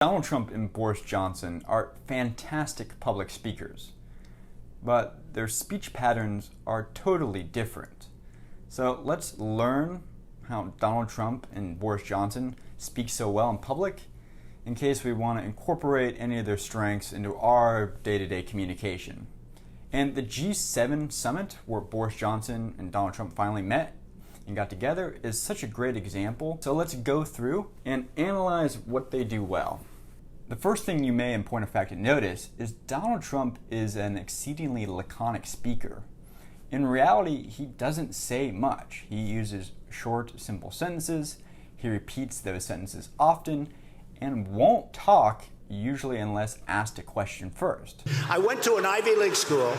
Donald Trump and Boris Johnson are fantastic public speakers, but their speech patterns are totally different. So let's learn how Donald Trump and Boris Johnson speak so well in public in case we want to incorporate any of their strengths into our day-to-day communication. And the G7 summit, where Boris Johnson and Donald Trump finally met and got together, is such a great example. So let's go through and analyze what they do well. The first thing you may, in point of fact, notice is Donald Trump is an exceedingly laconic speaker. In reality, he doesn't say much. He uses short, simple sentences, he repeats those sentences often, and won't talk, usually unless asked a question first. I went to an Ivy League school.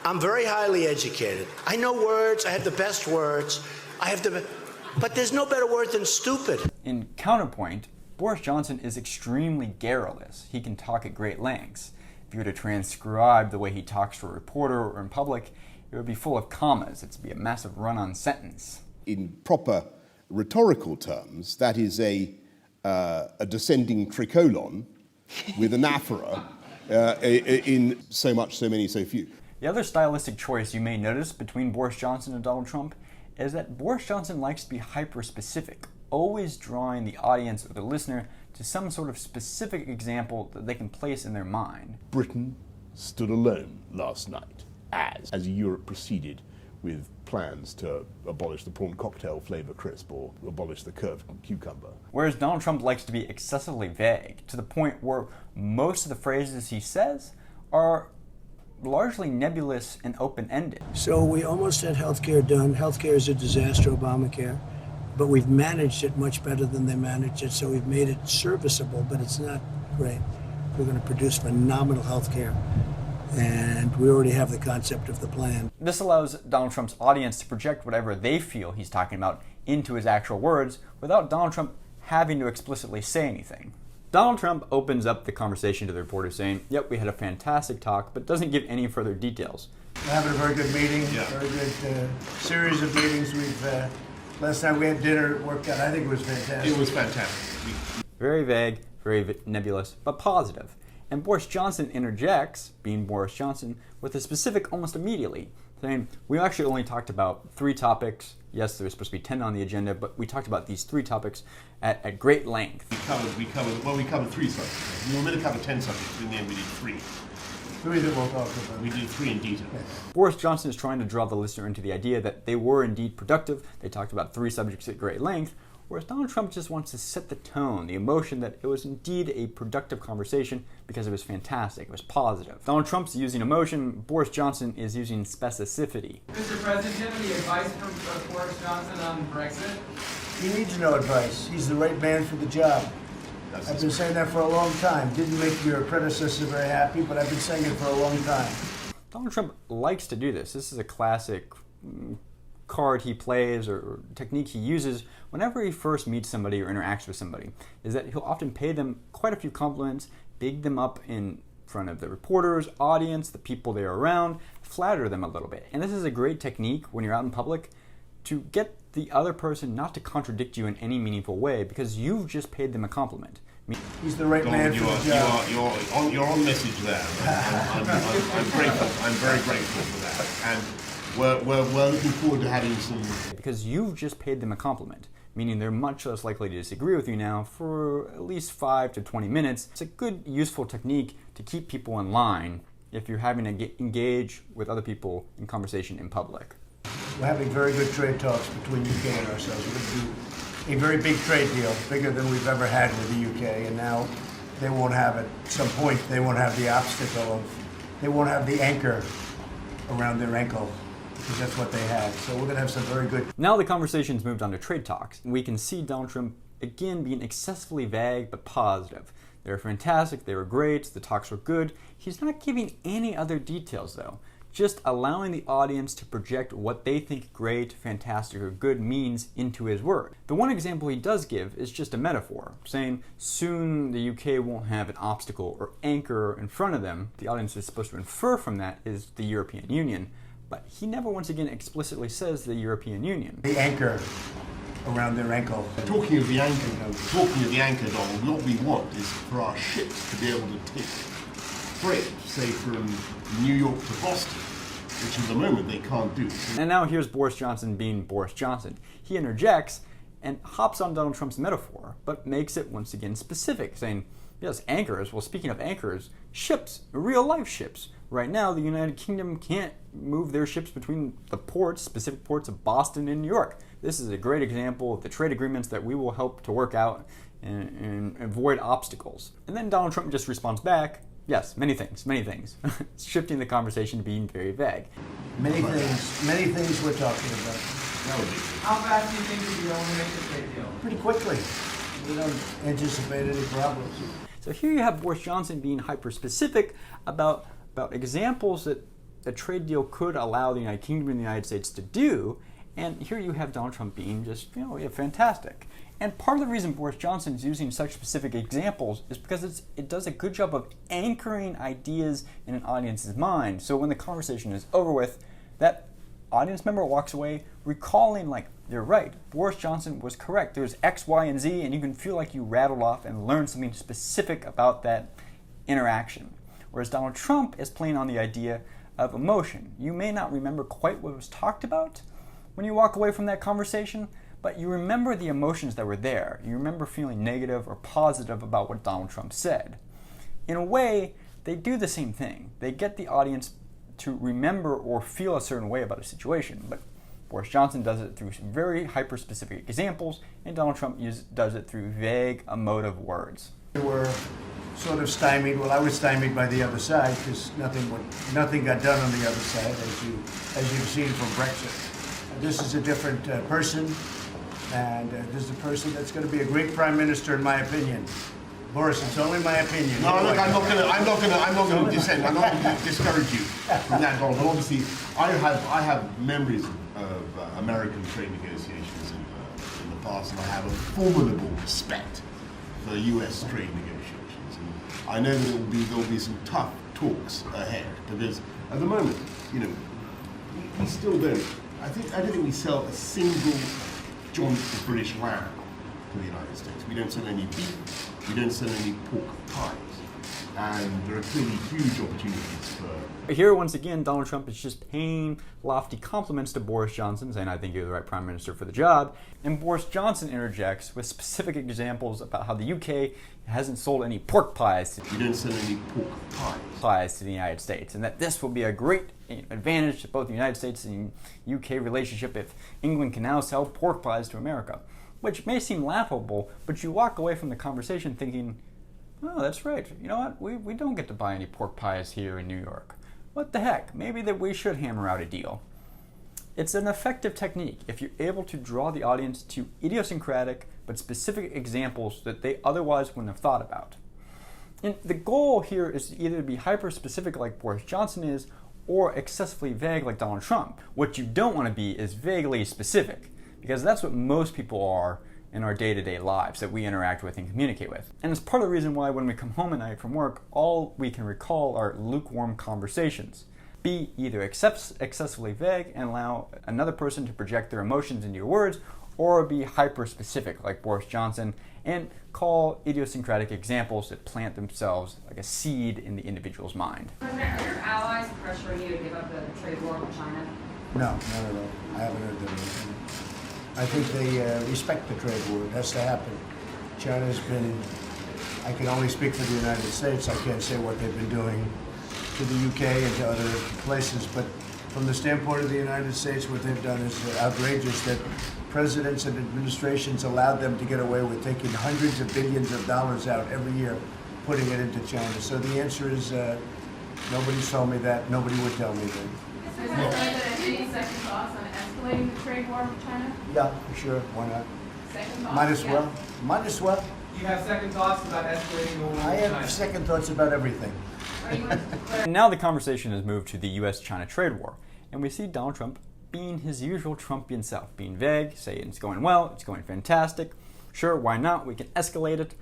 I'm very highly educated. I know words, I have the best words, but there's no better word than stupid. In counterpoint, Boris Johnson is extremely garrulous. He can talk at great lengths. If you were to transcribe the way he talks to a reporter or in public, it would be full of commas. It'd be a massive run-on sentence. In proper rhetorical terms, that is a descending tricolon with anaphora in so much, so many, so few. The other stylistic choice you may notice between Boris Johnson and Donald Trump is that Boris Johnson likes to be hyper-specific, always drawing the audience or the listener to some sort of specific example that they can place in their mind. Britain stood alone last night as Europe proceeded with plans to abolish the prawn cocktail flavor crisp or abolish the curved cucumber. Whereas Donald Trump likes to be excessively vague, to the point where most of the phrases he says are largely nebulous and open-ended. So we almost had healthcare done. Healthcare is a disaster, Obamacare. But we've managed it much better than they managed it, so we've made it serviceable, but it's not great. We're going to produce phenomenal health care, and we already have the concept of the plan. This allows Donald Trump's audience to project whatever they feel he's talking about into his actual words without Donald Trump having to explicitly say anything. Donald Trump opens up the conversation to the reporter saying, yep, we had a fantastic talk, but doesn't give any further details. We're having a very good meeting, very good series of meetings. Last time we had dinner, it worked out. I think it was fantastic. It was fantastic. Very vague, very nebulous, but positive. And Boris Johnson interjects, being Boris Johnson, with a specific almost immediately, saying, we actually only talked about 3 topics. Yes, there was supposed to be 10 on the agenda, but we talked about these 3 topics at great length. We covered 3 subjects. We were meant to cover 10 subjects, but in the end we did 3. 3 that we'll talk about. We did 3 in detail. Boris Johnson is trying to draw the listener into the idea that they were indeed productive. They talked about 3 subjects at great length, whereas Donald Trump just wants to set the tone, the emotion that it was indeed a productive conversation because it was fantastic, it was positive. Donald Trump's using emotion, Boris Johnson is using specificity. Mr. President, do you have any advice from Boris Johnson on Brexit? He needs no advice. He's the right man for the job. I've been saying that for a long time. Didn't make your predecessor very happy, but I've been saying it for a long time. Donald Trump likes to do this. This is a classic card he plays or technique he uses whenever he first meets somebody or interacts with somebody, is that he'll often pay them quite a few compliments, big them up in front of the reporters, audience, the people they're around, flatter them a little bit. And this is a great technique when you're out in public to get the other person not to contradict you in any meaningful way because you've just paid them a compliment. He's the right man for the job. You're on message there. I'm grateful. I'm very grateful for that. And we're looking forward to having some... Because you've just paid them a compliment, meaning they're much less likely to disagree with you now for at least 5 to 20 minutes. It's a good, useful technique to keep people in line if you're having to engage with other people in conversation in public. We're having very good trade talks between UK and ourselves. We're going to do a very big trade deal, bigger than we've ever had with the UK, and now they won't have at some point, they won't have the obstacle of, they won't have the anchor around their ankle, because that's what they had. So we're going to have some very good... Now the conversation's moved on to trade talks. We can see Donald Trump, again, being excessively vague but positive. They were fantastic, they were great, the talks were good. He's not giving any other details, though. Just allowing the audience to project what they think great, fantastic, or good means into his word. The one example he does give is just a metaphor, saying soon the UK won't have an obstacle or anchor in front of them. The audience is supposed to infer from that is the European Union, but he never once again explicitly says the European Union. The anchor around their ankle. Talking of the anchor, Donald, what we want is for our ships to be able to take freight, say from New York to Boston, which at the moment they can't do. And now here's Boris Johnson being Boris Johnson. He interjects and hops on Donald Trump's metaphor, but makes it once again specific, saying, yes, anchors. Well, speaking of anchors, ships, real-life ships. Right now, the United Kingdom can't move their ships between the ports, specific ports of Boston and New York. This is a great example of the trade agreements that we will help to work out and avoid obstacles. And then Donald Trump just responds back, yes, many things. Shifting the conversation to being very vague. Many things we're talking about. How fast do you think you'll be able to make this trade deal? Pretty quickly. We don't anticipate any problems. So here you have Boris Johnson being hyper-specific about examples that a trade deal could allow the United Kingdom and the United States to do, and here you have Donald Trump being just, fantastic. And part of the reason Boris Johnson is using such specific examples is because it does a good job of anchoring ideas in an audience's mind. So when the conversation is over with, that audience member walks away recalling, like, you're right, Boris Johnson was correct. There's X, Y, and Z, and you can feel like you rattled off and learned something specific about that interaction. Whereas Donald Trump is playing on the idea of emotion. You may not remember quite what was talked about when you walk away from that conversation, but you remember the emotions that were there. You remember feeling negative or positive about what Donald Trump said. In a way, they do the same thing. They get the audience to remember or feel a certain way about a situation, but Boris Johnson does it through some very hyper-specific examples, and Donald Trump does it through vague, emotive words. We were sort of stymied. Well, I was stymied by the other side because nothing got done on the other side, as you've seen from Brexit. This is a different person, and this is a person that's going to be a great prime minister, in my opinion. Boris, it's only my opinion. No, look, I'm not going to dissent. I'm not going to discourage you from that, Donald. But obviously, I have memories of American trade negotiations in the past, and I have a formidable respect for U.S. trade negotiations. And I know that there'll be some tough talks ahead, because at the moment, we still don't. I don't think we sell a single joint of British lamb to the United States. We don't sell any beef. We don't sell any pork pies. And there are clearly huge opportunities for... Here, once again, Donald Trump is just paying lofty compliments to Boris Johnson, saying, I think you're the right prime minister for the job. And Boris Johnson interjects with specific examples about how the UK hasn't sold any pork pies. We don't sell any pork pies to the United States, and that this will be a great advantage to both the United States and UK relationship if England can now sell pork pies to America. Which may seem laughable, but you walk away from the conversation thinking, oh, that's right. You know what? We don't get to buy any pork pies here in New York. What the heck? Maybe that we should hammer out a deal. It's an effective technique if you're able to draw the audience to idiosyncratic but specific examples that they otherwise wouldn't have thought about. And the goal here is either to be hyper-specific like Boris Johnson is, or excessively vague like Donald Trump. What you don't want to be is vaguely specific, because that's what most people are in our day-to-day lives that we interact with and communicate with. And it's part of the reason why when we come home at night from work, all we can recall are lukewarm conversations. Be either excessively vague and allow another person to project their emotions into your words, or be hyper-specific like Boris Johnson and call idiosyncratic examples that plant themselves like a seed in the individual's mind. President, are your allies pressuring you to give up the trade war with China? No, not at all. I haven't heard that. I think they respect the trade war. It has to happen. China's been, I can only speak for the United States. I can't say what they've been doing to the UK and to other places, but from the standpoint of the United States, what they've done is outrageous that presidents and administrations allowed them to get away with taking hundreds of billions of dollars out every year, putting it into China. So the answer is nobody's told me that. Nobody would tell me that. Mr. President, any second thoughts on escalating the trade war with China? Yeah, sure. Why not? Second thoughts? Might as yeah. well. Might as well. Do you have second thoughts about escalating the war with I China? have second thoughts about everything. Are you And now the conversation has moved to the US-China trade war, and we see Donald Trump being his usual Trumpian self, being vague, saying it's going well, it's going fantastic, sure, why not, we can escalate it,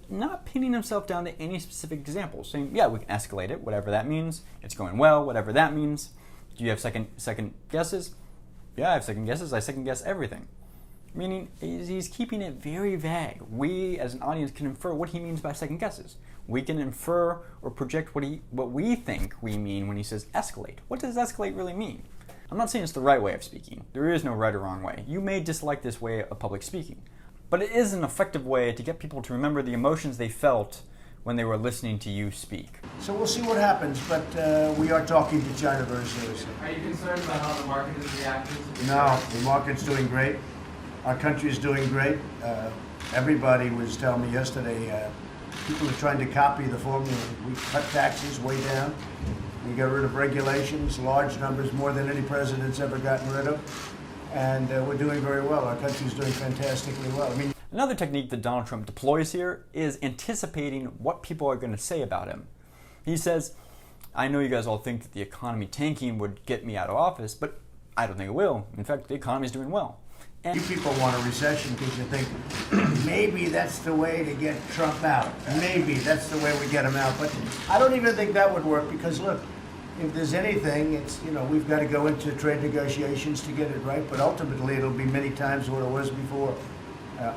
not pinning himself down to any specific examples, saying, yeah, we can escalate it, whatever that means, it's going well, whatever that means. Do you have second guesses? Yeah, I have second guesses, I second guess everything. meaning he's keeping it very vague. We, as an audience, can infer what he means by second guesses. We can infer or project what we think we mean when he says escalate. What does escalate really mean? I'm not saying it's the right way of speaking. There is no right or wrong way. You may dislike this way of public speaking, but it is an effective way to get people to remember the emotions they felt when they were listening to you speak. So we'll see what happens, but we are talking to China very seriously. Are you concerned about how the market is reacting to the No, the market's doing great. Our country is doing great. Everybody was telling me yesterday, people are trying to copy the formula. We cut taxes way down. We got rid of regulations, large numbers, more than any president's ever gotten rid of. And we're doing very well. Our country's doing fantastically well. I mean, another technique that Donald Trump deploys here is anticipating what people are going to say about him. He says, I know you guys all think that the economy tanking would get me out of office, but I don't think it will. In fact, the economy is doing well. you people want a recession because you think maybe that's the way to get Trump out. Maybe that's the way we get him out. But I don't even think that would work because, look, if there's anything, it's, we've got to go into trade negotiations to get it right. But ultimately, it'll be many times what it was before.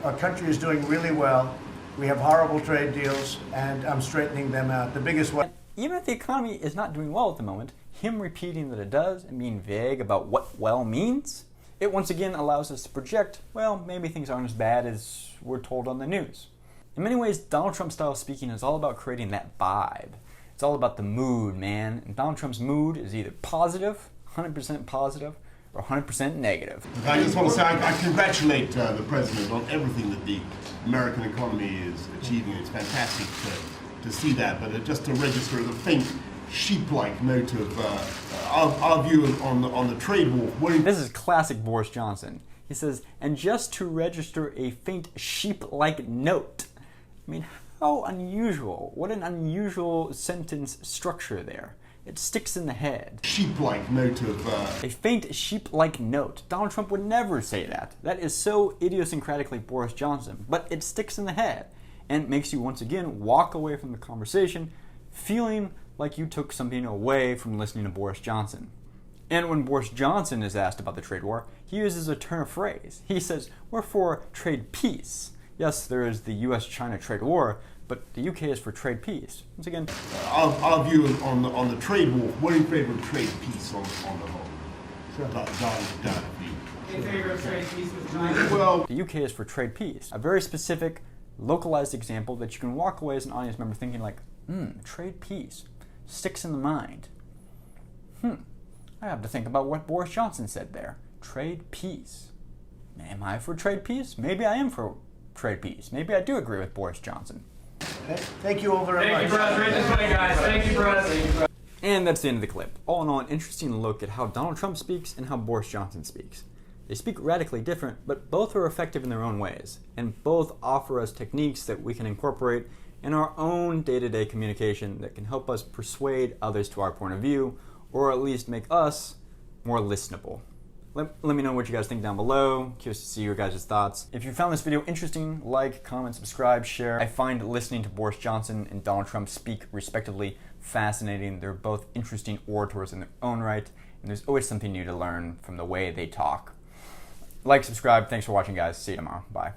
Our country is doing really well. We have horrible trade deals, and I'm straightening them out. The biggest one. Even if the economy is not doing well at the moment, him repeating that it does and being vague about what well means, it once again allows us to project, well, maybe things aren't as bad as we're told on the news. In many ways, Donald Trump's style of speaking is all about creating that vibe. It's all about the mood, man. And Donald Trump's mood is either positive, 100% positive, or 100% negative. I just want to say I congratulate the president on everything that the American economy is achieving. It's fantastic to see that, but just to register the faint sheep-like note of our view on the trade war. This is classic Boris Johnson. He says, and just to register a faint sheep-like note. I mean, how unusual. What an unusual sentence structure there. It sticks in the head. Sheep-like note of... A faint sheep-like note. Donald Trump would never say that. That is so idiosyncratically Boris Johnson. But it sticks in the head and makes you once again walk away from the conversation feeling like you took something away from listening to Boris Johnson. And when Boris Johnson is asked about the trade war, he uses a turn of phrase. He says, we're for trade peace. Yes, there is the US-China trade war, but the UK is for trade peace. Once again, our view on the trade war. We're in favor of trade peace on the whole. Sure. in favor of trade peace with China? Well, the UK is for trade peace. A very specific, localized example that you can walk away as an audience member thinking like, trade peace. Sticks in the mind. I have to think about what Boris Johnson said there. Trade peace. Am I for trade peace? Maybe I am for trade peace. Maybe I do agree with Boris Johnson. Okay. Thank you all very much. Thank you, Bruce. Right this way, guys. Thank you, Bruce. And that's the end of the clip. All in all, an interesting look at how Donald Trump speaks and how Boris Johnson speaks. They speak radically different, but both are effective in their own ways, and both offer us techniques that we can incorporate in our own day-to-day communication that can help us persuade others to our point of view, or at least make us more listenable. Let me know what you guys think down below. Curious to see your guys' thoughts. If you found this video interesting, like, comment, subscribe, share. I find listening to Boris Johnson and Donald Trump speak respectively fascinating. They're both interesting orators in their own right, and there's always something new to learn from the way they talk. Like, subscribe. Thanks for watching, guys. See you tomorrow. Bye.